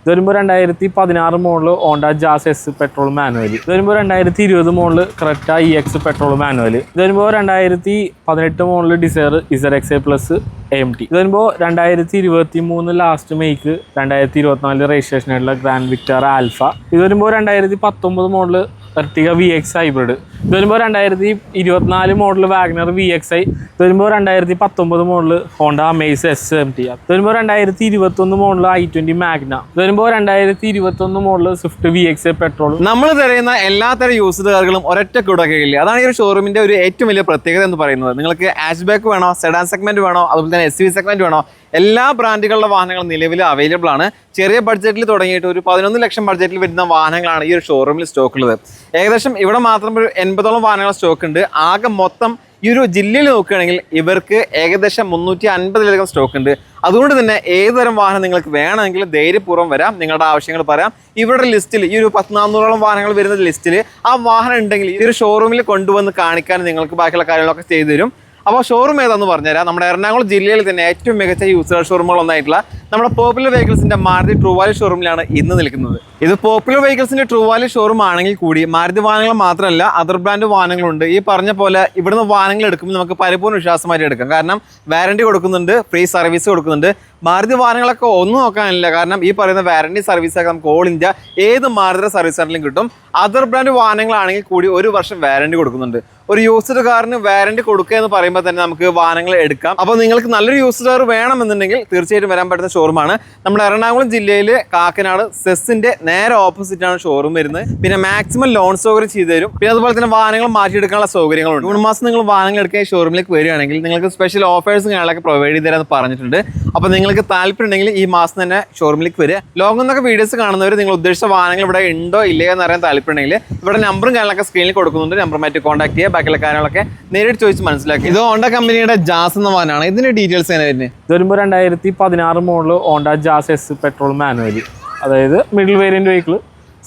ഇത് വരുമ്പോൾ 2016 model Honda Jazz S petrol manual. ഇത് വരുമ്പോൾ 2020 model Creta EX petrol manual. ഇത് വരുമ്പോൾ 2018 model Dzire ZXA plus AMT. ഇത് വരുമ്പോൾ 2023 ലാസ്റ്റ് മെയ്ക്ക് 2024 രജിസ്ട്രേഷൻ ആയിട്ടുള്ള ഗ്രാൻഡ് വിക്ടർ ആൽഫ. ഇത് വരുമ്പോൾ 2019 മോഡൽ Ertiga VX ഹൈബ്രിഡ്. ഇത് വരുമ്പോൾ 2024 മോഡൽ വാഗ്നർ VXI. ഇത് വരുമ്പോൾ 2019 മോഡൽ ഹോണ്ട അമേസ് SMT. ഇത് വരുമ്പോൾ 2021 മോഡൽ i20 മാഗ്ന. ഇത് വരുമ്പോൾ 2021 മോഡൽ സ്വിഫ്റ്റ് VXA പെട്രോൾ. നമ്മൾ തരുന്ന എല്ലാത്തരം യൂസ്ഡ് കാറുകളും ഒരൊറ്റ കുടക്കയില്ല. അതാണ് ഈ ഒരു ഷോറൂമിന്റെ ഒരു ഏറ്റവും വലിയ പ്രത്യേകത എന്ന് പറയുന്നത്. നിങ്ങൾക്ക് ഹാച്ച് ബാക്ക് വേണോ, സെഡാൻ സെഗ്മെന്റ് വേണോ, അതുപോലെ തന്നെ SUV സെഗ്മെന്റ് വേണോ, എല്ലാ ബ്രാൻഡുകളുടെ വാഹനങ്ങളും നിലവിൽ അവൈലബിൾ ആണ്. ചെറിയ ബഡ്ജറ്റിൽ തുടങ്ങിയിട്ട് ഒരു 11 ലക്ഷം ബഡ്ജറ്റിൽ വരുന്ന വാഹനങ്ങളാണ് ഈ ഒരു ഷോറൂമിൽ സ്റ്റോക്ക് ഉള്ളത്. ഏകദേശം ഇവിടെ മാത്രം ഒരു 80ഓളം വാഹനങ്ങൾ സ്റ്റോക്ക് ഉണ്ട്. ആകെ മൊത്തം ഈ ഒരു ജില്ലയിൽ നോക്കുകയാണെങ്കിൽ ഇവർക്ക് ഏകദേശം 350ലധികം സ്റ്റോക്ക് ഉണ്ട്. അതുകൊണ്ട് തന്നെ ഏതുതരം വാഹനം നിങ്ങൾക്ക് വേണമെങ്കിൽ ധൈര്യപൂർവ്വം വരാം, നിങ്ങളുടെ ആവശ്യങ്ങൾ പറയാം. ഇവരുടെ ലിസ്റ്റിൽ ഈ ഒരു 400ഓളം വാഹനങ്ങൾ വരുന്ന ലിസ്റ്റിൽ ആ വാഹനം ഉണ്ടെങ്കിൽ ഈ ഒരു ഷോറൂമിൽ കൊണ്ടുവന്ന് കാണിക്കാൻ നിങ്ങൾക്ക് ബാക്കിയുള്ള കാര്യങ്ങളൊക്കെ ചെയ്തു തരും. അപ്പോൾ ഷോറൂം ഏതാണെന്ന് പറഞ്ഞുതരാം. നമ്മുടെ എറണാകുളം ജില്ലയിൽ തന്നെ ഏറ്റവും മികച്ച യൂസർ ഷോറൂമുകൾ ഒന്നായിട്ടുള്ള നമ്മുടെ പോപ്പുലർ വെഹിക്കിൾസിന്റെ മാരുതി ട്രൂ വാല്യൂ ഷോറൂമിലാണ് ഇന്ന് നിൽക്കുന്നത്. ഇത് പോപ്പുലർ വെഹിക്കിൾസിന്റെ ട്രൂ വാല്യൂ ഷോറൂം ആണെങ്കിൽ കൂടി മാരുതി വാഹനങ്ങൾ മാത്രമല്ല അതർ ബ്രാൻഡ് വാഹനങ്ങളുണ്ട്. ഈ പറഞ്ഞ പോലെ ഇവിടുന്ന് വാഹനങ്ങൾ എടുക്കുമ്പോൾ നമുക്ക് പരിപൂർണ്ണ വിശ്വാസമായിട്ട് എടുക്കാം. കാരണം വാറണ്ടി കൊടുക്കുന്നുണ്ട്, ഫ്രീ സർവീസ് കൊടുക്കുന്നുണ്ട്. മാരുതി വാഹനങ്ങളൊക്കെ ഒന്നും നോക്കാനില്ല. കാരണം ഈ പറയുന്ന വാറണ്ടി സർവീസൊക്കെ നമുക്ക് ഓൾ ഇന്ത്യ ഏത് മാരുതി സർവീസ് സെന്ററിലും കിട്ടും. അതർ ബ്രാൻഡ് വാഹനങ്ങളാണെങ്കിൽ കൂടി 1 വർഷം വാറണ്ടി കൊടുക്കുന്നുണ്ട്. ഒരു യൂസ്ഡ് കാറിന് വാറണ്ടി കൊടുക്കുക എന്ന് പറയുമ്പോൾ തന്നെ നമുക്ക് വാഹനങ്ങൾ എടുക്കാം. അപ്പോൾ നിങ്ങൾക്ക് നല്ലൊരു യൂസ്ഡ് കാർ വേണമെന്നുണ്ടെങ്കിൽ തീർച്ചയായിട്ടും വരാൻ പറ്റുന്ന ഷോറൂമാണ്. നമ്മുടെ എറണാകുളം ജില്ലയിൽ കാക്കനാട് സെസ്സിന്റെ നേരെ ഓപ്പോസിറ്റ് ആണ് ഷോറൂം വരുന്നത്. പിന്നെ മാക്സിമം ലോൺ സൗകര്യം ചെയ്തു തരും. പിന്നെ അതുപോലെ തന്നെ വാഹനങ്ങൾ മാറ്റിയെടുക്കാനുള്ള സൗകര്യങ്ങളുണ്ട്. 3 മാസം നിങ്ങൾ വാഹനങ്ങൾ എടുക്കാൻ ഷോറൂമിലേക്ക് വരികയാണെങ്കിൽ നിങ്ങൾക്ക് സ്പെഷ്യൽ ഓഫേഴ്സും കാര്യങ്ങളൊക്കെ പ്രൊവൈഡ് ചെയ്ത് തരാമെന്ന് പറഞ്ഞിട്ടുണ്ട്. അപ്പോൾ നിങ്ങൾക്ക് താല്പര്യം ഉണ്ടെങ്കിൽ ഈ മാസം തന്നെ ഷോറൂമിലേക്ക് വരിക. ലോങ് എന്നൊക്കെ വീഡിയോസ് കാണുന്നവർ നിങ്ങൾ ഉദ്ദേശിച്ച വാഹനങ്ങൾ ഇവിടെ ഉണ്ടോ ഇല്ലയോ എന്ന് അറിയാൻ താല്പര്യം ഉണ്ടെങ്കിൽ ഇവിടെ നമ്പറും കാര്യങ്ങളൊക്കെ സ്ക്രീനിൽ കൊടുക്കുന്നുണ്ട്. നമ്പറുമായിട്ട് കോൺടാക്ട് ചെയ്യുക. ബാക്കിയുള്ള കാര്യങ്ങളൊക്കെ നേരിട്ട് ചോദിച്ച് മനസ്സിലാക്കി. ഇത് ഹോണ്ട കമ്പനിയുടെ ജാസ് എന്ന വാഹനമാണ്. ഇതിന്റെ ഡീറ്റെയിൽസ് എങ്ങനെ വരുന്നത്? ഇത് വരുമ്പോൾ 2016 model Honda Jazz S petrol manual, അതായത് middle variant vehicle,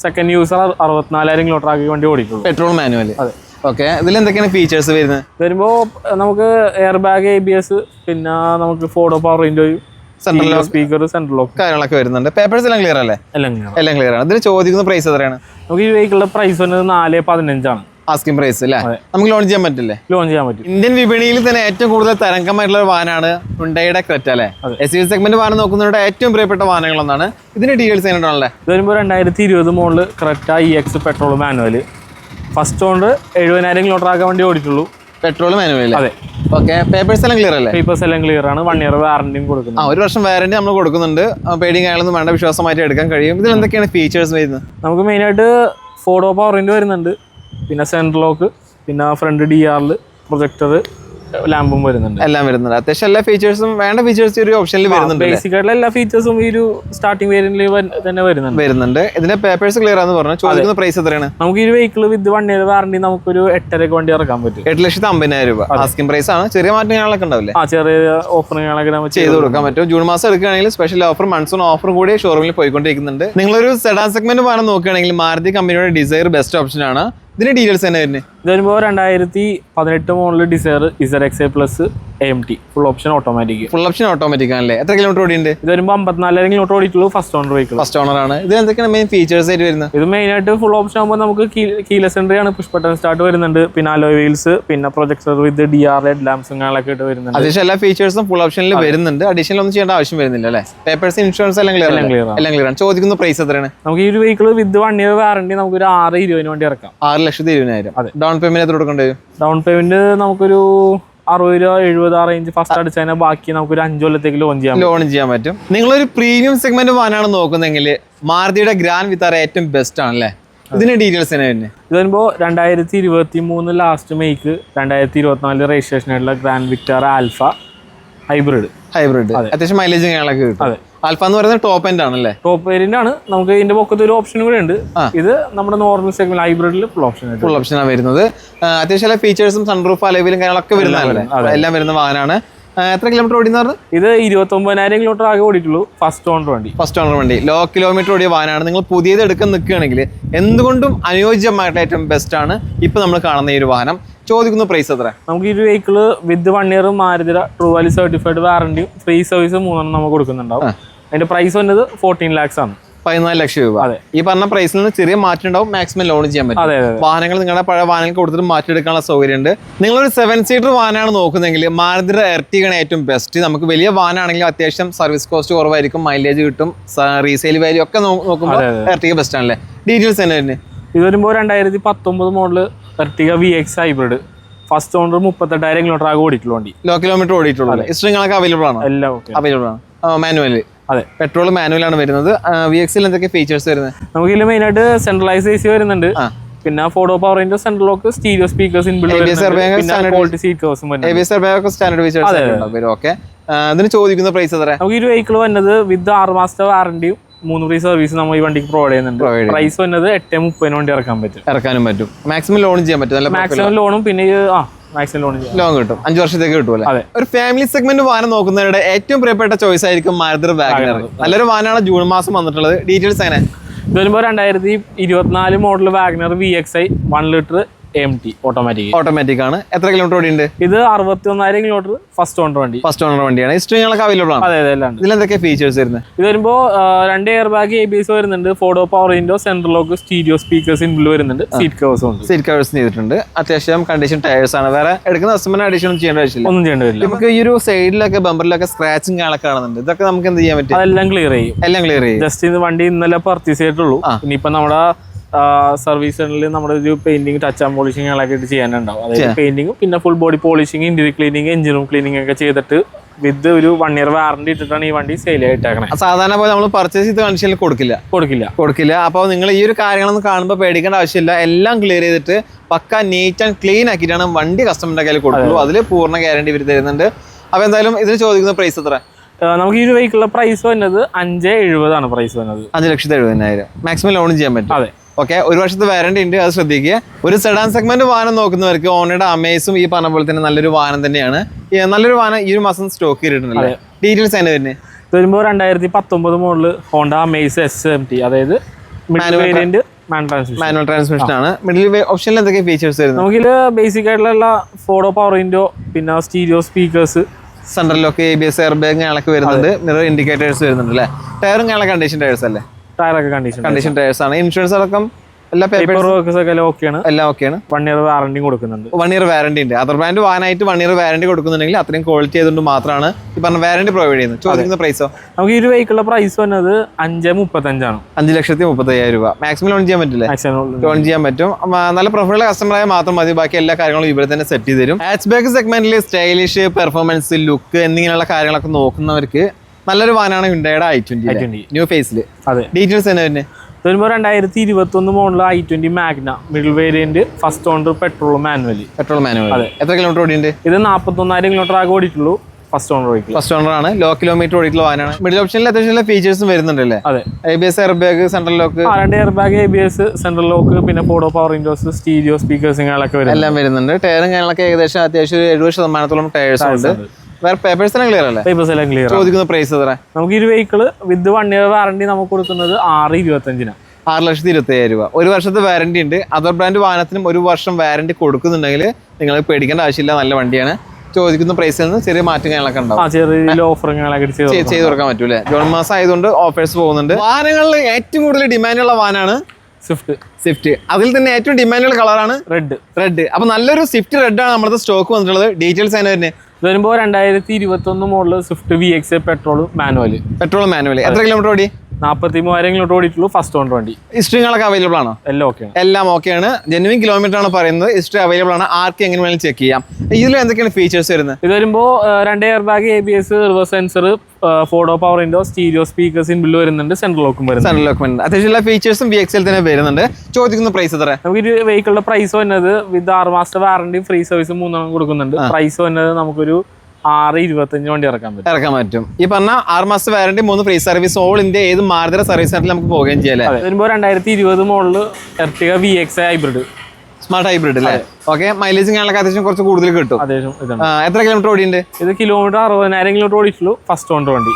second user, 64,000 kilometre ആക്കി വണ്ടി ഓടിക്കുള്ളൂ. Petrol manual. അതെ. ഓക്കെ, ഇതിൽ എന്തൊക്കെയാണ് ഫീച്ചേഴ്സ് വരുന്നത്? വരുമ്പോൾ നമുക്ക് എയർ ബാഗ്, ABS, പിന്നെ നമുക്ക് 4 പവർ വിൻഡോയും, സെൻട്രൽ സ്പീക്കർ, സെൻട്രൽ ലോക്ക് കാര്യങ്ങളൊക്കെ വരുന്നുണ്ട്. പേപ്പേഴ്സ് എല്ലാം ക്ലിയർ അല്ലേ? എല്ലാം ക്ലിയർ ആണ്. ഇതിന് ചോദിക്കുന്ന പ്രൈസ് എത്രയാണ്? നമുക്ക് ഈ വെഹിക്കിളിന്റെ പ്രൈസ് വന്നത് 4.15 ആണ് ആസ്കിംഗ് പ്രൈസ് അല്ലേ? നമുക്ക് ലോൺ ചെയ്യാൻ പറ്റില്ലേ? ലോൺ ചെയ്യാൻ പറ്റും. ഇന്ത്യൻ വിപണിയിൽ തന്നെ ഏറ്റവും കൂടുതൽ തരംഗമായിട്ടുള്ള വാഹനമാണ് ഹുണ്ടായിയുടെ ക്രെറ്റ അല്ലേ? SUV സെഗ്മെന്റ് വാഹനം നോക്കുന്നവരുടെ ഏറ്റവും പ്രിയപ്പെട്ട വാഹനങ്ങളൊന്നാണ്. ഇതിന്റെ ഡീറ്റെയിൽസ് എങ്ങനെയാണല്ലേ? ഇത് വരുമ്പോൾ 2020 model Creta EX petrol manual. First owner 70,000 kilometre ആക്കാൻ വേണ്ടി ഓടിച്ചുള്ളൂ. Petrol manual. അതെ. ഓക്കെ, പേപ്പേഴ്സ് എല്ലാം ക്ലിയർ അല്ലേ? പേപ്പേഴ്സ് എല്ലാം ക്ലിയർ ആണ്. 1 ഇയർ വാറന്റിയും കൊടുക്കുന്നു. 1 വർഷം വാറന്റി നമ്മൾ കൊടുക്കുന്നുണ്ട്. പേടിയും കാര്യങ്ങളൊന്നും വേണ്ട, വിശ്വാസമായിട്ട് എടുക്കാൻ കഴിയും. ഇതിൽ എന്തൊക്കെയാണ് ഫീച്ചേഴ്സ് വരുന്നത്? നമുക്ക് മെയിനായിട്ട് 4 പവർ വിൻഡോ വരുന്നുണ്ട്, പിന്നെ സെൻട്രൽ ലോക്ക്, പിന്നെ ഫ്രണ്ട് DRL, പ്രൊജക്ടർ, ലാമ്പും വരുന്നുണ്ട്. എല്ലാം വരുന്നുണ്ട്. അത്യാവശ്യം എല്ലാ ഫീച്ചേഴ്സും വേണ്ട ഫീച്ചേഴ്സ് ഒരു ഓപ്ഷനിൽ വരുന്നുണ്ട്. ബേസിക് ആയിട്ടുള്ള എല്ലാ ഫീച്ചേഴ്സും ഈ ഒരു സ്റ്റാർട്ടിംഗ് വേരിയന്റിൽ തന്നെ വരുന്നുണ്ട്. ഇതിന്റെ പേപ്പേഴ്സ് ക്ലിയർ ആണെന്ന് പറഞ്ഞു. ചോദിക്കുന്ന പ്രൈസ് എത്രയാണ്? നമുക്ക് ഈ വെഹിക്കിൾ വിത്ത് 1 ഇയർ വാറന്റി നമുക്കൊരു 8.5 വണ്ടി ഇറക്കാൻ പറ്റും. 8,50,000 രൂപ ആസ്കിംഗ് പ്രൈസ് ആണ്. ചെറിയ മാറ്റങ്ങളൊക്കെ ഉണ്ടാവില്ലേ? ചെറിയ ഓഫറുകളൊക്കെ ചെയ്ത് കൊടുക്കാൻ പറ്റും. ജൂൺ മാസം എടുക്കുകയാണെങ്കിൽ സ്പെഷ്യൽ ഓഫർ, മൺസൂൺ ഓഫർ കൂടി ഷോറൂമിൽ പോയിക്കൊണ്ടിരിക്കുന്നുണ്ട്. നിങ്ങളൊരു സെഡാൻ സെഗ്മെന്റ് വാഹനം നോക്കുകയാണെങ്കിൽ മാരുതി കമ്പനിയുടെ ഡിസയർ ബെസ്റ്റ് ഓപ്ഷൻ ആണ്. ഇതിന്റെ ഡീറ്റെയിൽസ് തന്നെ വരുന്നത്? ഇത് വരുമ്പോൾ 2018 model Dzire ZXA plus AMT full option automatic. Full option automatic ആണല്ലേ? എത്ര കിലോമീറ്റർ ഓടിയുണ്ട്? ഇത് വരുമ്പോൾ 54,000 കിലോമീറ്റർ ഓടിയിട്ടുള്ളൂ. First owner vehicle. First owner ആണ്. ഇത് എന്തൊക്കെയാണ് മെയിൻ ഫീച്ചേഴ്സ് ആയിട്ട് വരുന്നത്? ഇത് മെയിൻ ആയിട്ട് ഫുൾ ഓപ്ഷൻ ആകുമ്പോൾ നമുക്ക് കീലെസ് എൻട്രി ആണ്, പുഷ് ബട്ടൺ സ്റ്റാർട്ട് വരുന്നുണ്ട്, പിന്നെ അലോയ് വീൽസ്, പിന്നെ പ്രൊജക്ടർ വിത്ത് DRL ഹെഡ് ലാംപ്സും കാര്യങ്ങളൊക്കെ ഇട്ട് വരുന്നുണ്ട്. അത്യാവശ്യം എല്ലാ ഫീച്ചേഴ്സും ഫുൾ ഓപ്ഷനിൽ വരുന്നുണ്ട്. അഡീഷണൽ ഒന്നും ചെയ്യേണ്ട ആവശ്യം വരുന്നില്ല അല്ലേ? പേപ്പേഴ്സ്, ഇൻഷുറൻസ് എല്ലാം ക്ലിയർ ആണ്. ചോദിക്കുന്ന പ്രൈസ് എത്രയാണ്? നമുക്ക് ഈ ഒരു വെഹിക്കിൾ വിത്ത് 1 ഇയർ വാറന്റി നമുക്ക് ഒരു 6,20,000 വണ്ടി ഇറക്കാം. 6,20,000. ഡൗൺ പേയ്മെന്റ് എത്ര കൊടുക്കേണ്ടി വരും? ഡൗൺ പേയ്മെന്റ് നമുക്കൊരു 60 രൂപ 70 ആ റേഞ്ച് ഫസ്റ്റ് അടിച്ചാൽ ബാക്കി നമുക്കൊരു 5 കൊല്ലത്തേക്ക് ലോൺ ചെയ്യാൻ പറ്റും. നിങ്ങളൊരു പ്രീമിയം സെഗ്മെന്റ് വാഹനമാണ് നോക്കുന്നെങ്കിൽ മാരുതിയുടെ ഗ്രാൻഡ് വിത്താര ഏറ്റവും ബെസ്റ്റ് ആണല്ലേ? ഇതിന്റെ ഡീറ്റെയിൽസ് തന്നെ? ഇത് വരുമ്പോൾ 2023 ലാസ്റ്റ് മെയ്ക്ക് 2024 രജിസ്ട്രേഷൻ ആയിട്ടുള്ള ഗ്രാൻഡ് വിക്ടർ ആൽഫ ഹൈബ്രിഡ്. അത്യാവശ്യം മൈലേജും കാര്യങ്ങളൊക്കെ കിട്ടും. അതെ. ആൽഫ എന്ന് പറയുന്നത് ടോപ്പ് എൻഡ് ആണല്ലേ? ടോപ്പ് വേരിയന്റ് ആണ്. നമുക്ക് ഇതിന്റെ പൊക്കത്ത് ഒരു ഓപ്ഷൻ കൂടെ ഉണ്ട്. ഇത് നമ്മുടെ നോർമൽ സെഗ്മെന്റ് ഹൈബ്രിഡിൽ ഫുൾ ഓപ്ഷനാണ് വരുന്നത്. അത്യാവശ്യം എല്ലാ ഫീച്ചേഴ്സും സൺറൂഫ് അലോയിലും കാര്യങ്ങളൊക്കെ വരുന്നതല്ലേ? എല്ലാം വരുന്ന വാഹനമാണ്. എത്ര കിലോമീറ്റർ ഓടിയെന്ന് പറഞ്ഞു? ഇത് 29,000 കിലോമീറ്റർ ആകെ ഓടിയിട്ടുള്ളൂ. ഫസ്റ്റ് ഓണർ വണ്ടി. ലോ കിലോമീറ്റർ ഓടിയ വാഹനമാണ്. നിങ്ങൾ പുതിയത് എടുക്കാൻ നിൽക്കുകയാണെങ്കിൽ എന്തുകൊണ്ടും അനുയോജ്യമായിട്ട് ഏറ്റവും ബെസ്റ്റ് ആണ് ഇപ്പൊ നമ്മൾ കാണുന്ന ഈ ഒരു വാഹനം. ചോദിക്കുന്ന പ്രൈസ് എത്ര? നമുക്ക് ഈ vehicle with 1 year Maruti true value certified വാറന്റിയും ഫ്രീ സർവീസ് 3 നമുക്ക് കൊടുക്കുന്നുണ്ടാവും. അതിന്റെ പ്രൈസ് വന്നത് 14 lakhs ആണ്. 14 ലക്ഷം രൂപ. അതെ. ഈ പറഞ്ഞ പ്രൈസിൽ നിന്ന് ചെറിയ മാറ്റം ഉണ്ടാവും, മാക്സിമം ലോൺ ചെയ്യാൻ പറ്റും. അതെ. വാഹനങ്ങൾ നിങ്ങളുടെ പഴയ വാഹനങ്ങൾ കൊടുത്തിട്ട് മാറ്റിയെടുക്കാനുള്ള സൗകര്യം ഉണ്ട്. നിങ്ങളൊരു 7 സീറ്റർ വാഹനമാണ് നോക്കുന്നതെങ്കിൽ മാരുതിയുടെ എർട്ടിഗയാണ് ഏറ്റവും ബെസ്റ്റ്. നമുക്ക് വലിയ വാഹനമാണെങ്കിലും അത്യാവശ്യം സർവീസ് കോസ്റ്റ് കുറവായിരിക്കും, മൈലേജ് കിട്ടും, റീസെയിൽ വാല്യൂ ഒക്കെ നോക്കുമ്പോൾ എർട്ടിഗ ബെസ്റ്റ് ആണല്ലേ. ഡീറ്റെയിൽസ് തന്നെ വരുന്നത് ഇത് വരുമ്പോൾ 2019 model Ertiga VX hybrid. First owner 38,000 kilometre ആകെ ഓടിയിട്ടുള്ള വണ്ടി. ലോ കിലോമീറ്റർ ഓടിയിട്ടുള്ളത്. ഹിസ്റ്ററിങ്ങളൊക്കെ അവൈലബിൾ ആണ്? എല്ലാം അവൈലബിൾ ആണ്. മാനുവൽ. അതെ, പെട്രോൾ മാനുവൽ ആണ് വരുന്നത്. VX-ൽ എന്തൊക്കെ ഫീച്ചേഴ്സ് വരുന്നത്? നമുക്ക് ഇതിൽ മെയിനായിട്ട് സെൻട്രലൈസ് AC വരുന്നുണ്ട്, പിന്നെ four door power window, central lock, stereo speakers, quality seat കവേഴ്സും സ്റ്റാൻഡേർഡ് ഫീച്ചേഴ്സ്. ഓക്കെ, ഇതിന് ചോദിക്കുന്ന പ്രൈസ് എത്ര? നമുക്ക് ഈ വെഹിക്കിൾ വന്നത് വിത്ത് 6 മാസത്തെ വാറന്റിയും 3 ഫ്രീ സർവീസ് നമ്മൾ ഈ വണ്ടിക്ക് പ്രൊവൈഡ് ചെയ്യുന്നുണ്ട്. പ്രൈസ് വന്നത് 8:30 വണ്ടി ഇറക്കാനും പറ്റും. മാക്സിമം ലോൺ ചെയ്യാൻ പറ്റും. മാക്സിമം ലോണും പിന്നെ മാക്സിമം ലോൺ കിട്ടും. 5 വർഷത്തേക്ക് കിട്ടും. ഒരു ഫാമിലി സെഗ്മെന്റ് വാഹനം നോക്കുന്നവരുടെ ഏറ്റവും പ്രിയപ്പെട്ട ചോയ്സ് ആയിരിക്കും മാരുതി വാഗണർ. നല്ലൊരു വാഹനമാണ് ജൂൺ മാസം വന്നിട്ടുള്ളത്. ഡീറ്റെയിൽസ് എങ്ങനെ? ഇത് വരുമ്പോൾ 2024 model WagonR VXi 1 litre AMT automatic ആണ്. എത്ര കിലോമീറ്റർ ഓടിയുണ്ട്? ഇത് 61,000 കിലോമീറ്റർ ഫസ്റ്റ് ഓണർ വണ്ടിയാണ്. ഹിസ്റ്ററിങ്ങളൊക്കെ അവൈലബിൾ ആണ്? അതെ, എല്ലാം. ഇതിൽ എന്തൊക്കെ ഫീച്ചേഴ്സ് വരുന്നത്? ഇത് വരുമ്പോൾ 2 എയർ ബാഗ് ABS വരുന്നുണ്ട്, four door power window, central lock, stereo speakers inbuilt വരുന്നുണ്ട്, സീറ്റ് കവേഴ്സും ഉണ്ട്. സീറ്റ് കവേഴ്സ് ചെയ്തിട്ടുണ്ട്. അത്യാവശ്യം കണ്ടീഷൻ ടയേഴ്സ് ആണ്. വേറെ എടുക്കുന്ന കസ്റ്റമറിന് അഡീഷൻ ചെയ്യേണ്ട ആവശ്യമില്ല. ഒന്നും ചെയ്യേണ്ടി വരില്ല. നമുക്ക് ഈ ഒരു സൈഡിലൊക്കെ ബമ്പറിലൊക്കെ സ്ക്രാച്ചും കാണൊക്കെ കാണുന്നുണ്ട്. ഇതൊക്കെ നമുക്ക് എന്ത് ചെയ്യാൻ പറ്റും? അതെല്ലാം ക്ലിയർ ചെയ്യും. ജസ്റ്റ് ഇത് വണ്ടി ഇന്നലെ പർച്ചേസ് ചെയ്തിട്ടുള്ളൂ. ഇനിയിപ്പോ നമ്മുടെ സർവീസ് സെന്ററിൽ നമ്മുടെ ഒരു പെയിന്റിങ്, ടച്ച് ആൻഡ് പോളിഷിംഗ് ഒക്കെ ചെയ്യാനുണ്ടാവും. അതായത് പെയിന്റിങ്ങും പിന്നെ full body polishing, interior cleaning, engine room cleaning ഒക്കെ ചെയ്തിട്ട് വിത്ത് ഒരു 1 ഇയർ വാറന്റി ഇട്ടിട്ടാണ് ഈ വണ്ടി സെയിൽ ആയിട്ടേക്കണേ. സാധാരണ പോലെ നമ്മൾ പർച്ചേസ് ചെയ്ത് കണ്ടീഷനിൽ കൊടുക്കില്ല. അപ്പോൾ നിങ്ങൾ ഈ ഒരു കാര്യങ്ങളൊന്നും കാണുമ്പോൾ പേടിക്കേണ്ട ആവശ്യമില്ല. എല്ലാം ക്ലിയർ ചെയ്തിട്ട് പക്ക നീറ്റ് ആൻഡ് ക്ലീൻ ആക്കിയിട്ടാണ് വണ്ടി കസ്റ്റമറിന്റെ കയ്യിൽ കൊടുക്കുള്ളൂ. അതിൽ പൂർണ്ണ ഗ്യാരണ്ടി ഇവർ തരുന്നുണ്ട്. അപ്പോൾ എന്തായാലും ഇതിന് ചോദിക്കുന്ന പ്രൈസ് എത്ര? നമുക്ക് ഈ ഒരു വെഹിക്കിളിന്റെ പ്രൈസ് വന്നത് 5,70,000 ആണ്. പ്രൈസ് വന്നത് 5,70,000. മാക്സിമം ലോൺ ചെയ്യാൻ പറ്റും. അതെ. ഓക്കെ, 1 വർഷത്തെ വാറന്റി ഉണ്ട്, അത് ശ്രദ്ധിക്കുക. ഒരു സെഡാൻ സെഗ്മെന്റ് വാഹനം നോക്കുന്നവർക്ക് ഓണയുടെ അമേസും ഈ പറഞ്ഞ പോലെ തന്നെ നല്ലൊരു വാഹനം തന്നെയാണ്. നല്ലൊരു വാഹനം ഈ ഒരു മാസം സ്റ്റോക്ക് ചെയ്തിട്ടുണ്ട്. ഡീറ്റെയിൽസ് അതിന് തന്നെ വരുമ്പോൾ 2019 മോഡല് ഹോണ്ട അമേസ് SMT, അതായത് മാനുവൽ ട്രാൻസ്മിഷൻ ആണ്. മിഡിൽ ഓപ്ഷനിൽ എന്തൊക്കെ ഫീച്ചേഴ്സ് വരുന്നത്? നമുക്കിൽ ബേസിക് ആയിട്ടുള്ള ഫോർഡോ പവർ വിൻഡോ, പിന്നെ stereo speakers, central lock, ABS, air bag ഞങ്ങളൊക്കെ വരുന്നുണ്ട്. മിറർ ഇൻഡിക്കേറ്റേഴ്സ് വരുന്നുണ്ട് അല്ലേ. ടയറും ഞങ്ങളെ കണ്ടീഷൻ ടയേഴ്സ് അല്ലേ? ടയറൊക്കെ കണ്ടീഷൻ ടയേഴ്സ് ആണ്. ഇൻഷുറൻസ് അടക്കം എല്ലാ പേപ്പർ വർക്ക്സ് ഒക്കെ എല്ലാം ഓക്കെയാണ്. 1 ഇയർ വാറന്റി കൊടുക്കുന്നുണ്ട്. 1 ഇയർ വാറന്റി ഉണ്ട്. അതർ ബ്രാൻഡ് വാഹനമായിട്ട് 1 ഇയർ വാറന്റി കൊടുക്കുന്നുണ്ടെങ്കിൽ അത്രയും ക്വാളിറ്റി ആയതുകൊണ്ട് മാത്രമാണ് ഈ പറഞ്ഞ വാറന്റി പ്രൊവൈഡ് ചെയ്യുന്നത്. ചോദിക്കുന്ന പ്രൈസോ? നമുക്ക് ഈ ഒരു വെഹിക്കിളിന്റെ പ്രൈസ് വന്നത് 5,35,000 ആണ്. 5,35,000 രൂപ. മാക്സിമം ലോൺ ചെയ്യാൻ പറ്റില്ലേ? ലോൺ ചെയ്യാൻ പറ്റും. നല്ല പ്രൊഫഷണൽ കസ്റ്റമറായ മാത്രം മതി. ബാക്കി എല്ലാ കാര്യങ്ങളും ഇവിടെ തന്നെ സെറ്റ് ചെയ്ത് തരും. ഹാച്ച് ബാക്ക് സെഗ്മെന്റിൽ സ്റ്റൈലിഷ്, പെർഫോമൻസ്, ലുക്ക് എന്നിങ്ങനെയുള്ള കാര്യങ്ങളൊക്കെ നോക്കുന്നവർക്ക് നല്ലൊരു വാഹനമാണ് ഹ്യുണ്ടായിയുടെ i20 ന്യൂ ഫേസിൽ. ഡീറ്റെയിൽസ് തന്നെ തന്നെ വരുമ്പോൾ 2021 model i20 Magna middle variant, first owner, petrol manual. അതെ. എത്ര കിലോമീറ്റർ ഓടിയുണ്ട്? ഇത് 41,000 കിലോമീറ്റർ ആകെ ഓടിയിട്ടുള്ളൂ. ഫസ്റ്റ് ഓണർ ആണ്. ലോ കിലോമീറ്റർ ഓടിയിട്ടുള്ള വാഹനമാണ്. മിഡിൽ ഓപ്ഷനിൽ അത്യാവശ്യം ഫീച്ചേഴ്സും വരുന്നുണ്ടല്ലേ? അതെ. ABS, air bag, central lock, 2 air bag ABS, central lock, പിന്നെ four door power windows, stereo speakers എല്ലാം വരുന്നുണ്ട്. ടയറും കാര്യങ്ങളൊക്കെ ഏകദേശം അത്യാവശ്യം 70% ടയേഴ്സ് ഉണ്ട്. വേറെ പേപ്പേഴ്സ് എല്ലാം ക്ലിയർ അല്ലേ? പേപ്പേഴ്സ് എല്ലാം ക്ലിയർ. ചോദിക്കുന്ന പ്രൈസ് എത്ര? നമുക്ക് ഈ വെഹിക്കിള് വിത്ത് 1 ഇയർ വാറന്റി നമുക്ക് കൊടുക്കുന്നത് 6,25,000. 6,20,000 രൂപ. 1 വർഷത്തെ വാറന്റി ഉണ്ട്. അതർ ബ്രാൻഡ് വാഹനത്തിനും 1 വർഷം വാറന്റി കൊടുക്കുന്നുണ്ടെങ്കിൽ നിങ്ങൾ പേടിക്കേണ്ട ആവശ്യമില്ല. നല്ല വണ്ടിയാണ്. ചോദിക്കുന്ന പ്രൈസിൽ നിന്ന് ചെറിയ മാറ്റങ്ങളൊക്കെ ഉണ്ടാവും. ചെയ്ത് കൊടുക്കാൻ പറ്റും അല്ലേ? ജൂൺ മാസം ആയതുകൊണ്ട് ഓഫേഴ്സ് പോകുന്നുണ്ട്. വാഹനങ്ങളിൽ ഏറ്റവും കൂടുതൽ ഡിമാൻഡുള്ള വാഹനമാണ് സ്വിഫ്റ്റ്. അതിൽ തന്നെ ഏറ്റവും ഡിമാൻഡുള്ള കളറാണ് റെഡ്. അപ്പൊ നല്ലൊരു സ്വിഫ്റ്റ് റെഡ് ആണ് നമ്മുടെ സ്റ്റോക്ക് വന്നിട്ടുള്ളത്. ഡീറ്റെയിൽസ് അതിന് തന്നെ വരുമ്പോൾ 2021 model Swift VX petrol manual. എത്ര കിലോമീറ്റർ ഓടി? 43,000 കിലോമീറ്റർ ഓടിയിട്ടുള്ളൂ. ഫസ്റ്റ് ഓണർ വണ്ടി. ഹിസ്റ്ററികളൊക്കെ അവൈലബിൾ ആണോ? എല്ലാം ഓക്കെയാണ്. ജെന്യുവിൻ കിലോമീറ്റർ ആണ് പറയുന്നത്. ഹിസ്റ്ററി അവൈലബിൾ ആണ്. ആർക്ക് എങ്ങനെ വേണമെങ്കിലും ചെക്ക് ചെയ്യാം. ഇതിൽ എന്തൊക്കെയാണ് ഫീച്ചേഴ്സ് വരുന്നത്? ഇത് വരുമ്പോൾ 2 air bag ABS, reverse sensor, four door power window, stereo speakers inbuilt വരുന്നുണ്ട്, സെൻട്രൽ ലോക്കും വരുന്നുണ്ട്. അത്യാവശ്യം എല്ലാ ഫീച്ചേഴ്സും VX-ൽ തന്നെ വരുന്നുണ്ട്. ചോദിക്കുന്ന പ്രൈസ് എത്ര? നമുക്ക് ഈ വെഹിക്കിളിന്റെ പ്രൈസ് വന്നത് വിത്ത് 6 മാസത്തെ വാറന്റി, ഫ്രീ സർവീസ് 3 കൊടുക്കുന്നുണ്ട്. പ്രൈസ് വന്നത് നമുക്കൊരു 6,25,000 വണ്ടി ഇറക്കാൻ പറ്റും. ഈ പറഞ്ഞ 6 മാസത്തെ warranty, 3 free service, all India ഏത് മാരുതി സർവീസ് സെന്ററിൽ നമുക്ക് പോവുകയും ചെയ്യാം. വരുമ്പോൾ 2020 model Ertiga VX hybrid, smart hybrid അല്ലേ? ഓക്കെ. മൈലേജും കാണാനൊക്കെ അത്യാവശ്യം കുറച്ച് കൂടുതൽ കിട്ടും. എത്ര കിലോമീറ്റർ ഓടിയുണ്ട്? ഇത് കിലോമീറ്റർ 60,000 കിലോമീറ്റർ ഓടിച്ചുള്ളൂ. ഫസ്റ്റ് ഓണർ വണ്ടി.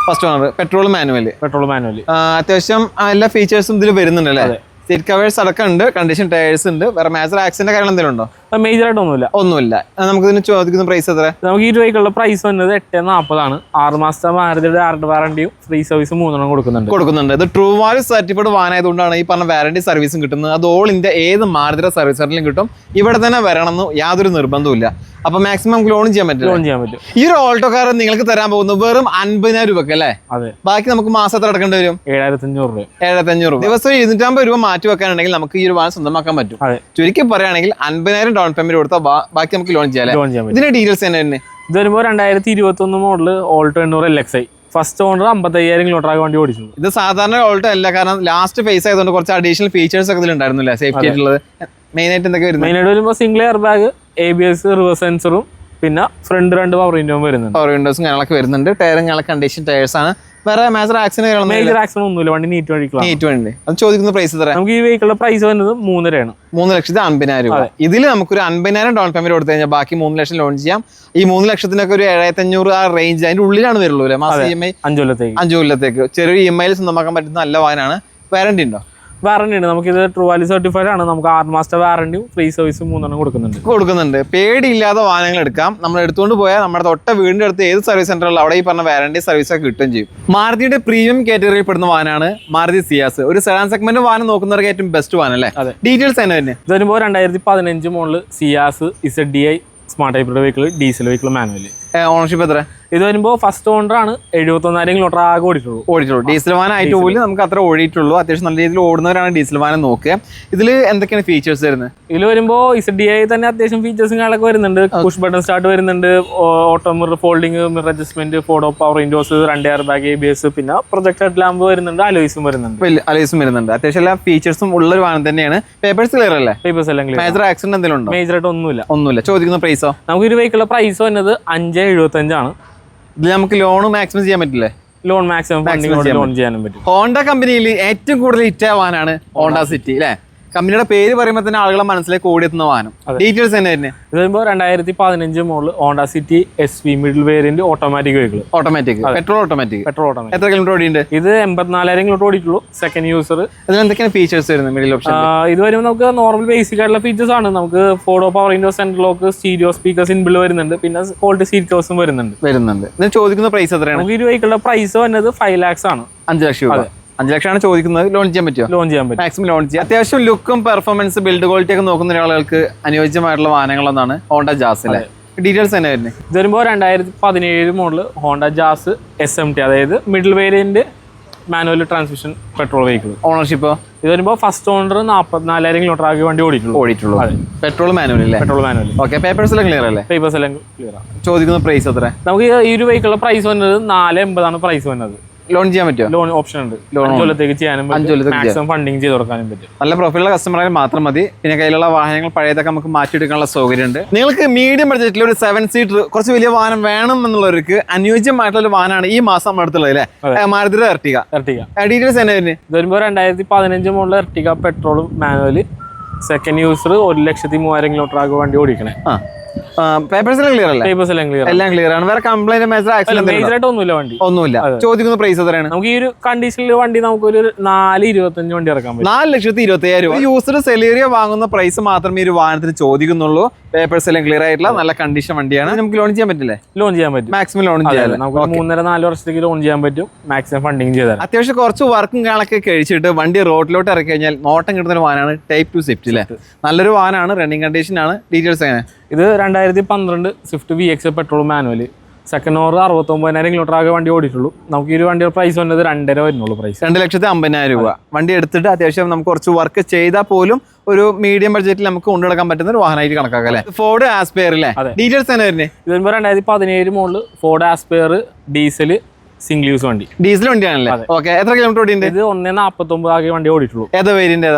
Petrol manual. അത്യാവശ്യം എല്ലാ ഫീച്ചേഴ്സും ഇതിൽ വരുന്നുണ്ട് അല്ലേ? സീറ്റ് കവേഴ്സ് അടക്കം ഉണ്ട്. കണ്ടീഷൻ ടയേഴ്സ് ഉണ്ട്. വേറെ മേജർ ആക്സിഡന്റ് കാര്യങ്ങൾ എന്തെങ്കിലും ഉണ്ടോ? മേജർ ആയിട്ടൊന്നുമില്ല. ഒന്നുമില്ല. നമുക്ക് ഇതിന് ചോദിക്കുന്ന പ്രൈസ് എത്ര? നമുക്ക് ഈ രൂപയ്ക്കുള്ള പ്രൈസ് വന്നത് 840 6 മാസത്തെ മാരുതിയുടെ വാറണ്ടിയും ഫ്രീ സർവീസ് 3 കൊടുക്കുന്നുണ്ട്. ഇത് ട്രൂ വാല്യൂ സർട്ടിഫൈഡ് വാഹനമായതുകൊണ്ടാണ് ഈ പറഞ്ഞ വാറണ്ടി സർവീസും കിട്ടുന്നത്. അത് ഓൾ ഇന്ത്യ ഏത് മാരുതിയുടെ സർവീസ് സെന്ററിലും കിട്ടും. ഇവിടെ തന്നെ വരണമെന്ന് യാതൊരു നിർബന്ധവും. അപ്പൊ മാക്സിമം ലോൺ ചെയ്യാൻ പറ്റും. ഈ ഒരു ഓൾട്ടോ കാർ നിങ്ങൾക്ക് തരാൻ പോകുന്നത് വെറും 50,000 രൂപക്ക് അല്ലേ? അതെ. ബാക്കി നമുക്ക് മാസത്തിൽ അടക്കേണ്ടി വരും 7,500 രൂപ. ദിവസം 250 രൂപ മാറ്റി വെക്കാനുണ്ടെങ്കിൽ നമുക്ക് ഈ ഒരു വാഹനം സ്വന്തമാക്കാൻ പറ്റും. ചുരുക്കി പറയുകയാണെങ്കിൽ 50,000 ഡൗൺ പേയ്മെന്റ് കൊടുത്താൽ ബാക്കി നമുക്ക് ലോൺ ചെയ്യാം. ഇതിന്റെ ഡീറ്റെയിൽസ് തന്നെ ഇത് വരുമ്പോൾ 2021 model Alto 800 LXi first owner 55,000 kilometre വണ്ടി ഓടിച്ചു. ഇത് സാധാരണ ഓൾട്ടോ അല്ല, കാരണം ലാസ്റ്റ് ഫേസ് ആയതുകൊണ്ട് കുറച്ച് അഡീഷണൽ ഫീച്ചേഴ്സ് ഒക്കെ ഇതിലുണ്ടായിരുന്നില്ല സേഫ്റ്റി ആയിട്ടുള്ളത്. മെയിനായിട്ട് എന്തൊക്കെ വരുന്നത്? മെയിനായിട്ട് വരുമ്പോൾ single air bag, ABS, reverse സെൻസറും പിന്നെ ഫ്രണ്ട് 2 പവർ വിൻഡോയും വരുന്നുണ്ട്. പവർ വിൻഡോസും കാര്യങ്ങളൊക്കെ വരുന്നുണ്ട്. ടയറും കണ്ടീഷൻ ടയേഴ്സ് ആണ്. വേറെ മേജർ ആക്സിഡന്റ് ഒന്നുമില്ല. വണ്ടി നീറ്റ് വണ്ടി. അത് ചോദിക്കുന്ന പ്രൈസ് എത്ര? നമുക്ക് ഈ വെഹിക്കിളുടെ പ്രൈസ് വരുന്നത് 3,00,000 3,50,000 രൂപ. ഇതിൽ നമുക്കൊരു 50,000 ഡൗൺ പേയ്മെന്റ് കൊടുത്തു കഴിഞ്ഞാൽ ബാക്കി 3 ലക്ഷം ലോൺ ചെയ്യാം. ഈ 3 ലക്ഷത്തിനൊക്കെ ഒരു 7,500 ആ റേഞ്ച് അതിന്റെ ഉള്ളിലാണ് വരുള്ളൂ അല്ലേ? മാസം EMI 5 കൊല്ലത്തേക്ക് ചെറിയൊരു EMI സ്വന്തമാക്കാൻ പറ്റുന്ന നല്ല വാഹനമാണ്. വാറണ്ടി ഉണ്ടോ? വാറണ്ടി ഉണ്ട്. നമുക്കിത് ട്രൂ വാല്യൂ സർട്ടിഫൈഡ് ആണ്. നമുക്ക് 6 മാസത്തെ വാറണ്ടിയും ഫ്രീ സർവീസും 3 കൊടുക്കുന്നുണ്ട്. പേടിയില്ലാതെ വാഹനങ്ങൾ എടുക്കാം. നമ്മൾ എടുത്തുകൊണ്ട് പോയാൽ നമ്മുടെ തൊട്ട വീടിന്റെ അടുത്ത് ഏത് സർവീസ് സെന്ററിലും അവിടെ ഈ പറഞ്ഞ വാറണ്ടി സർവീസ് ഒക്കെ കിട്ടുകയും ചെയ്യും. മാരുതിയുടെ പ്രീമിയം കാറ്റഗറിയിൽ പെടുന്ന വാഹനമാണ് മാരുതി സിയാസ്. ഒരു സെഡാൻ സെഗ്മെന്റ് വാഹനം നോക്കുന്നവർക്ക് ഏറ്റവും ബെസ്റ്റ് വാഹനം അല്ലേ? ഡീറ്റെയിൽസ് തന്നെ ഇത് വരുമ്പോൾ 2015 model Ciaz ZDi smart hybrid vehicle, diesel vehicle, manual. Ownership എത്ര? ഇത് വരുമ്പോൾ ഫസ്റ്റ് ഓണർ ആണ്. 71,000 കിലോമീറ്റർ ആകെ ഓടിയിട്ടുള്ളൂ. ഡീസൽ വാഹനം ആയിട്ട് പോലും നമുക്ക് അത്ര ഓടിയിട്ടുള്ളൂ. അത്യാവശ്യം നല്ല രീതിയിൽ ഓടുന്നവരാണ് ഡീസൽ വാഹനം നോക്കുക. ഇതിൽ എന്തൊക്കെയാണ് ഫീച്ചേഴ്സ് വരുന്നത്? ഇതിൽ വരുമ്പോൾ ZDi തന്നെ അത്യാവശ്യം ഫീച്ചേഴ്സും കാര്യങ്ങളൊക്കെ വരുന്നുണ്ട്. പുഷ് ബട്ടൺ സ്റ്റാർട്ട് വരുന്നുണ്ട്, auto mirror folding, mirror adjustment, Ford power Windows, 2 air bag, ABS, പിന്നെ പ്രൊജക്ടഡ് ലാമ്പ് വരുന്നുണ്ട്, അലോയ്സും വരുന്നുണ്ട്. അത്യാവശ്യം എല്ലാ ഫീച്ചേഴ്സും ഉള്ള ഒരു വാഹനം തന്നെയാണ്. പേപ്പേഴ്സ് ക്ലിയർ അല്ലേ? പേപ്പേഴ്സ് എല്ലാം ക്ലിയർ. മേജർ ആക്സിഡന്റ് എന്തെങ്കിലും ഉണ്ടോ? മേജർ ആയിട്ട് ഒന്നുമില്ല. ചോദിക്കുന്ന പ്രൈസോ? നമുക്ക് ഒരു വെഹിക്കിളുടെ പ്രൈസ് വരുന്നത് 5,75 ആണ്. ഇതിൽ നമുക്ക് ലോൺ മാക്സിമം ചെയ്യാൻ പറ്റില്ലേ? ലോൺ മാക്സിമം ലോൺ ചെയ്യാനും പറ്റും. ഹോണ്ട കമ്പനിയിൽ ഏറ്റവും കൂടുതൽ ഹിറ്റ് ആയ വാഹനമാണ് ഹോണ്ട സിറ്റി അല്ലേ? കമ്പനിയുടെ പേര് പറയുമ്പോൾ തന്നെ ആളുകളെ മനസ്സിലേക്ക് ഓടിയെത്തുന്ന വാഹനം. ഡീറ്റെയിൽസ് തന്നെ ഇത് വരുമ്പോൾ 2015 model Honda city SV middle variant automatic vehicle. Petrol automatic. എത്ര കിലോമീറ്റർ ഓടിയുണ്ട്? ഇത് 84,000 കിലോമീറ്റർ ഓടിയിട്ടുള്ളൂ. Second user. ഇതിൽ എന്തൊക്കെയാണ് ഫീച്ചേഴ്സ് വരുന്നത് മിഡിൽ ഓപ്ഷൻ? ഇത് വരുമ്പോൾ നമുക്ക് നോർമൽ ബേസിക് ആയിട്ടുള്ള ഫീച്ചേഴ്സ് ആണ്. നമുക്ക് Ford power window, central lock, stereo speakers inbuilt വരുന്നുണ്ട്. പിന്നെ ക്വാളിറ്റി സീറ്റ് കവേഴ്സും വരുന്നുണ്ട്. ഇതിന് ചോദിക്കുന്ന പ്രൈസ് എത്രയാണ്? നമുക്ക് ഈ വെഹിക്കിളുടെ പ്രൈസ് വരുന്നത് 5 lakhs ആണ്. 5 ലക്ഷം രൂപ. 5 ലക്ഷമാണ് ചോദിക്കുന്നത്. ലോൺ ചെയ്യാൻ പറ്റുമോ? ലോൺ ചെയ്യാൻ പറ്റും. മാക്സിമം ലോൺ ചെയ്യാം. അത്യാവശ്യം ലുക്കും പെർഫോമൻസ് ബിൽഡ് ക്വാളിറ്റി ഒക്കെ നോക്കുന്ന ആളുകൾക്ക് അനുയോജ്യമായിട്ടുള്ള വാഹനങ്ങളൊന്നാണ് ഹോണ്ട ജാസ് അല്ലേ? ഡീറ്റെയിൽസ് തന്നെ വരുന്നത്. ഇത് വരുമ്പോൾ 2017 മോഡൽ ഹോണ്ട ജാസ് SMT, അതായത് middle variant manual transmission petrol vehicle. ഓണർഷിപ്പോ? ഇത് വരുമ്പോൾ ഫസ്റ്റ് ഓണർ 44,000 കിലോമീറ്റർ ആകെ വണ്ടി ഓടിയിട്ടുള്ളൂ. പെട്രോൾ മാനുവൽ അല്ലേ? Petrol manual. ഓക്കെ. പേപ്പേഴ്സ് എല്ലാം ക്ലിയർ അല്ലേ? പേപ്പേഴ്സ് എല്ലാം ക്ലിയർ ആണ്. ചോദിക്കുന്ന പ്രൈസ് എത്ര? നമുക്ക് ഈ ഒരു വെഹിക്കിളുടെ പ്രൈസ് വന്നത് 4,80 ആണ് പ്രൈസ് വന്നത്. ലോൺ ചെയ്യാൻ പറ്റുമോ? ലോൺ ഓപ്ഷൻ ഉണ്ട്. 5 കൊല്ലത്തേക്ക് ചെയ്യാനും മാക്സിമം ഫണ്ടിങ് ചെയ്ത് കൊടുക്കാനും പറ്റും. നല്ല പ്രൊഫൈലുള്ള കസ്റ്റമറായാലും മാത്രം മതി. പിന്നെ കയ്യിലുള്ള വാഹനങ്ങൾ പഴയതൊക്കെ നമുക്ക് മാറ്റിയെടുക്കാനുള്ള സൗകര്യമുണ്ട്. നിങ്ങൾക്ക് മീഡിയം ബഡ്ജറ്റിൽ ഒരു 7 സീറ്റർ കുറച്ച് വലിയ വാഹനം വേണം എന്നുള്ളവർക്ക് അനുയോജ്യമായിട്ടുള്ള ഒരു വാഹനമാണ് ഈ മാസം നമ്മുടെ അടുത്തുള്ളത് അല്ലേ? മാരുതിയുടെ എർട്ടിഗ. ഡീറ്റെയിൽസ് തന്നെ വരുന്നത്. ഇത് വരുമ്പോൾ 2015 model Ertiga petrol manual, second user, 1,03,000 kilometre ആകെ വണ്ടി ഓടിക്കണേ. പേപ്പേഴ്സ് എല്ലാം ക്ലിയർ അല്ലേ? പേപ്പേഴ്സ് എല്ലാം ക്ലിയർ. എല്ലാം ക്ലിയർ ആണ്. വേറെ കംപ്ലൈന്റ് മേജർ ആക്സിഡന്റ് ഒന്നുമില്ല. ചോദിക്കുന്ന പ്രൈസ് എത്രയാണ്? നമുക്ക് ഈ ഒരു കണ്ടീഷനിൽ വണ്ടി നമുക്കൊരു 4,25 വണ്ടി ഇറക്കാൻ പറ്റും. 4,25,000 രൂപ. യൂസർ സെലേറിയ വാങ്ങുന്ന പ്രൈസ് മാത്രമേ ഈ ഒരു വാഹനത്തിന് ചോദിക്കുന്നുള്ളൂ. പേപ്പേഴ്സ് എല്ലാം ക്ലിയർ ആയിട്ടുള്ള നല്ല കണ്ടീഷൻ വണ്ടിയാണ്. നമുക്ക് ലോൺ ചെയ്യാൻ പറ്റില്ലേ? ലോൺ ചെയ്യാൻ പറ്റും. മാക്സിമം ലോൺ ചെയ്യാം. നമുക്ക് 3.5-4 വർഷത്തേക്ക് ലോൺ ചെയ്യാൻ പറ്റും. മാക്സിമം ഫണ്ടിങ് ചെയ്താൽ അത്യാവശ്യം കുറച്ച് വർക്കും കാണൊക്കെ കഴിച്ചിട്ട് വണ്ടി റോഡിലോട്ട് ഇറക്കി കഴിഞ്ഞാൽ നോട്ടം കിട്ടുന്ന ഒരു വാഹനമാണ് Type 2 സ്വിഫ്റ്റ് അല്ലേ? നല്ലൊരു വാഹനമാണ്. റണ്ണിങ് കണ്ടീഷൻ ആണ്. ഡീറ്റെയിൽസ് എങ്ങനെ? ഇത് 2012 Swift VX petrol manual, second over 69,000 kilometre ആകെ വണ്ടി ഓടിയിട്ടുള്ളൂ. നമുക്ക് ഈ ഒരു വണ്ടിയുടെ പ്രൈസ് വന്നത് 2.5 വരുന്നുള്ളൂ. പ്രൈസ് 2,50,000 രൂപ. വണ്ടി എടുത്തിട്ട് അത്യാവശ്യം നമുക്ക് കുറച്ച് വർക്ക് ചെയ്താൽ പോലും ഒരു മീഡിയം ബഡ്ജറ്റിൽ നമുക്ക് കൊണ്ടുനടക്കാൻ പറ്റുന്ന ഒരു വാഹനമായിട്ട് കണക്കാക്കാം അല്ലേ? ഫോർഡ് ആസ്പെയർ അല്ലേ? ഡീറ്റെയിൽസ് തന്നെ വരുന്നത്. ഇത് വരുമ്പോൾ 2017 model Ford Aspire diesel single use വണ്ടി. ഡീസൽ വണ്ടിയാണല്ലേ? ഓക്കെ. എത്ര കിലോമീറ്റർ ഓടിയുണ്ട്? ഇത് 1.49 ആകെ വണ്ടി ഓടിയിട്ടുള്ളൂ. ഏതാ വേരിയന്റ്?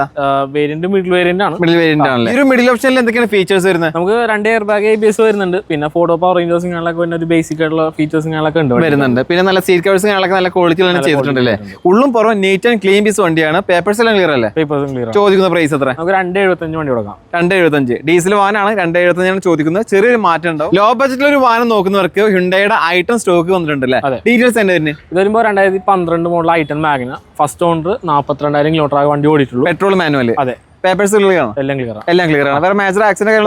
വേരിയന്റ് മിഡിൽ വേരിയന്റ് ആണ്. മിഡിൽ വേരിയന്റ് ആണല്ലേ? ഒരു മിഡിൽ ഓപ്ഷനിൽ എന്തൊക്കെയാണ് ഫീച്ചേഴ്സ് വരുന്നത്? നമുക്ക് 2 എയർ ബാഗ്, ABS വരുന്നുണ്ട്. പിന്നെ ഫോർഡ് പവർ വിൻഡോസും കാര്യങ്ങളൊക്കെ ഒരു ബേസിക് ആയിട്ടുള്ള ഫീച്ചേഴ്സും കാര്യങ്ങളൊക്കെ ഉണ്ട് വരുന്നുണ്ട്. പിന്നെ നല്ല സീറ്റ് കവേഴ്സും കാര്യങ്ങളൊക്കെ നല്ല ക്വാളിറ്റി തന്നെ ചെയ്തിട്ടുണ്ടല്ലേ? ഉള്ളും പുറം നീറ്റ് ആൻഡ് ക്ലീൻ പീസ് വണ്ടിയാണ്. പേപ്പേഴ്സ് എല്ലാം ക്ലിയർ അല്ലേ? പേപ്പേഴ്സും ക്ലിയർ. ചോദിക്കുന്ന പ്രൈസ് എത്ര? നമുക്ക് 2.75 വണ്ടി കൊടുക്കാം. 2.75 ഡീസൽ വാഹനമാണ്. 2.75 ചോദിക്കുന്നത്. ചെറിയൊരു മാറ്റം ഉണ്ടാവും. ലോ ബഡ്ജറ്റിൽ ഒരു വാഹനം നോക്കുന്നവർക്ക് ഹ്യുണ്ടായുടെ ഐറ്റം സ്റ്റോക്ക് വന്നിട്ടുണ്ടല്ലേ? ഡീറ്റെയിൽസ് തന്നെ വരുന്നത്. ഇത് വരുമ്പോൾ 2012 model i ten Magna, first owner 42,000 kilometre ആകെ വണ്ടി ഓടിയിട്ടുള്ളൂ. Petrol manual. അതെ. പേപ്പേഴ്സ് ക്ലിയർ ആണ്, എല്ലാം ക്ലിയർ ആണ്. എല്ലാം ക്ലിയർ ആണ്. വേറെ മേജർ ആക്സിഡന്റ്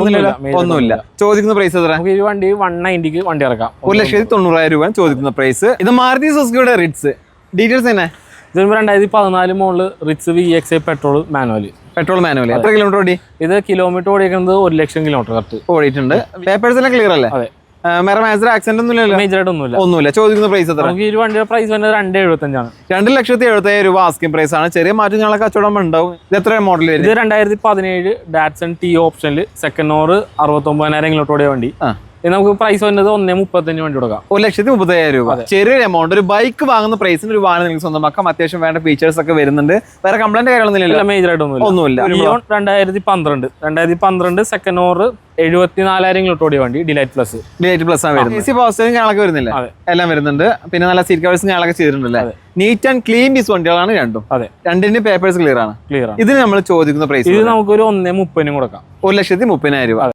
ഒന്നുമില്ല. ചോദിക്കുന്ന പ്രൈസ് എത്ര? നമുക്ക് ഈ വണ്ടി 190 വണ്ടി ഇറക്കാം. 1,90,000 രൂപയാണ് ചോദിക്കുന്ന പ്രൈസ്. ഇത് മാരുതി സുസുക്കിയുടെ റിറ്റ്സ്. ഡീറ്റെയിൽസ് തന്നെ ഇത് 2014 model Ritz VXI petrol manual. Petrol manual. എത്ര കിലോമീറ്റർ ഓടി? ഇത് കിലോമീറ്റർ ഓടിക്കുന്നത് 1,00,000 കിലോമീറ്റർ കറക്റ്റ് ഓടിയിട്ടുണ്ട്. പേപ്പേഴ്സ് എല്ലാം ക്ലിയർ അല്ലേ? അതെ. വേറെ മേജർ ആക്സിഡന്റ് ഒന്നുമില്ലല്ലോ? മേജർ ആയിട്ട് ഒന്നുമില്ല. ഒന്നുമില്ല. ചോദിക്കുന്ന പ്രൈസ് എത്ര? നമുക്ക് ഈ വണ്ടിയുടെ പ്രൈസ് വരുന്നത് 2,75 ആണ്. 2,75,000 രൂപ ആസ്കിംഗ് പ്രൈസ് ആണ്. ചെറിയ മാറ്റങ്ങളെ കച്ചവടം ഉണ്ടാവും. ഇത് എത്ര മോഡൽ വരും? ഇത് 2017 ഡാറ്റ്സൺ T ഓപ്ഷനിൽ സെക്കൻഡ് ഓവർ 69,000 കിലോമീറ്റർ ഓടിയ വണ്ടി. ഇത് നമുക്ക് പ്രൈസ് വരുന്നത് 1,35 വണ്ടി കൊടുക്കാം. 1,30,000 രൂപ. ചെറിയൊരു എമൗണ്ട്. ഒരു ബൈക്ക് വാങ്ങുന്ന പ്രൈസിന് ഒരു വാഹനം നിങ്ങൾക്ക് സ്വന്തമാക്കാം. അത്യാവശ്യം വേണ്ട ഫീച്ചേഴ്സ് ഒക്കെ വരുന്നുണ്ട്. വേറെ കംപ്ലൈന്റ് കാര്യങ്ങളൊന്നും മേജർ ആയിട്ട് ഒന്നുമില്ല. 2012 സെക്കൻഡ് ഓവർ 74,000 കിലോമീറ്റർ ഓടിയ വണ്ടി. ഡിലൈറ്റ് പ്ലസ് ആണ് വരുന്നത്. AC പവർ ഞങ്ങളൊക്കെ വരുന്നില്ല, എല്ലാം വരുന്നുണ്ട്. പിന്നെ നല്ല സീറ്റ് കവേഴ്സ് ഞങ്ങളൊക്കെ ചെയ്തിട്ടുണ്ടല്ലേ. നീറ്റ് ആൻഡ് ക്ലീൻ പീസ് വണ്ടികളാണ് രണ്ടും. അതെ, രണ്ടിന്റെ പേപ്പേഴ്സ് ക്ലിയർ ആണ്. ക്ലിയർ ആണ്. ഇതിന് നമ്മൾ ചോദിക്കുന്ന പ്രൈസ് ഇത് നമുക്ക് ഒരു 1,30 കൊടുക്കാം. 1,30,000 രൂപ.